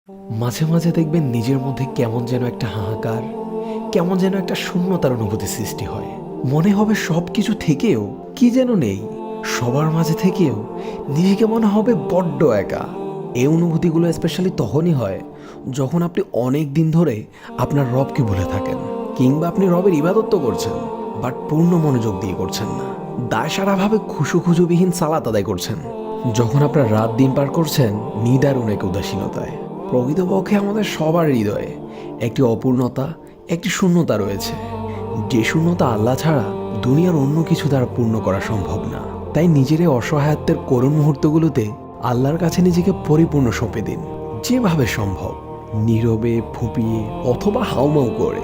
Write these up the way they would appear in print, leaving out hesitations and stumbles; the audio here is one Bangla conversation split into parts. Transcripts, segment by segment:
মাঝে মাঝে দেখবেন নিজের মধ্যে কেমন যেন একটা হাহাকার, কেমন যেন একটা শূন্যতার অনুভূতি সৃষ্টি হয়। মনে হবে সব কিছু থেকেও কি যেন নেই, সবার মাঝে থেকেও নিজেকে মনে হবে বড্ড একা। এই অনুভূতিগুলো স্পেশালি তখনই হয় যখন আপনি অনেক দিন ধরে আপনার রবকে ভুলে থাকেন, কিংবা আপনি রবের ইবাদত তো করছেন বাট পূর্ণ মনোযোগ দিয়ে করছেন না। দায়সারাভাবে খুশুখুজুবিহীন সালাত আদায় করছেন, যখন আপনার রাত দিন পার করছেন নিদারুণ এক উদাসীনতায়। প্রকৃতপক্ষে আমাদের সবার হৃদয়ে একটি অপূর্ণতা, একটি শূন্যতা রয়েছে, যে শূন্যতা আল্লাহ ছাড়া দুনিয়ার অন্য কিছু দ্বারা পূর্ণ করা সম্ভব না। তাই নিজের এই অসহায়ত্বের করুণ মুহূর্তগুলোতে আল্লাহর কাছে নিজেকে পরিপূর্ণ সঁপে দিন। যেভাবে সম্ভব নীরবে, ফুপিয়ে অথবা হাউমাউ করে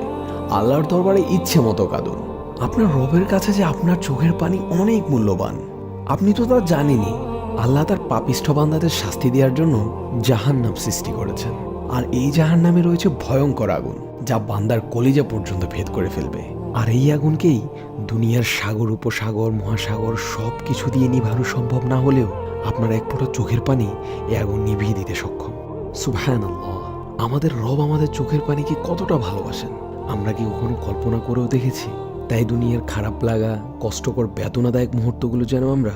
আল্লাহর দরবারে ইচ্ছে মতো কাঁদুন। আপনার রবের কাছে যে আপনার চোখের পানি অনেক মূল্যবান, আপনি তো তা জানেনই। আল্লাহ তার পাপিষ্ঠ বান্দাদের শাস্তি দেওয়ার জন্য জাহান্নাম সৃষ্টি করেছেন, আর এই জাহান্নামে রয়েছে ভয়ঙ্কর আগুন, যা বান্দার কলিজা পর্যন্ত ভেদ করে ফেলবে। আর এই আগুনকেই দুনিয়ার সাগর, উপসাগর, মহাসাগর সব কিছু দিয়ে নিভানো সম্ভব না হলেও আপনার এক ফোঁটা চোখের পানি এই আগুন নিভিয়ে দিতে সক্ষম। সুবহানাল্লাহ! আমাদের রব আমাদের চোখের পানিকে কতটা ভালোবাসেন আমরা কি কখনো কল্পনা করেও দেখেছি? তাই দুনিয়ার খারাপ লাগা, কষ্টকর, বেদনাদায়ক মুহূর্তগুলো যেন আমরা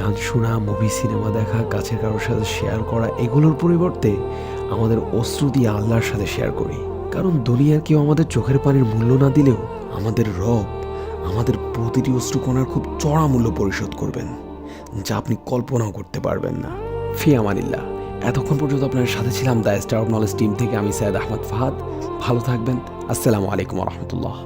গান শোনা, মুভি, সিনেমা দেখা, কাছের কারোর সাথে শেয়ার করা, এগুলোর পরিবর্তে আমাদের অশ্রু দিয়ে আল্লাহর সাথে শেয়ার করি। কারণ দুনিয়ার কেউ আমাদের চোখের পানির মূল্য না দিলেও আমাদের রব আমাদের প্রতিটি অশ্রুকণার খুব চড়া মূল্য পরিশোধ করবেন, যা আপনি কল্পনাও করতে পারবেন না। ফি আমানিল্লাহ। এতক্ষণ পর্যন্ত আপনার সাথে ছিলাম the star of knowledge team থেকে আমি সৈয়দ আহমদ ফাহাদ। ভালো থাকবেন। আসসালামু আলাইকুম ওয়া রাহমাতুল্লাহ।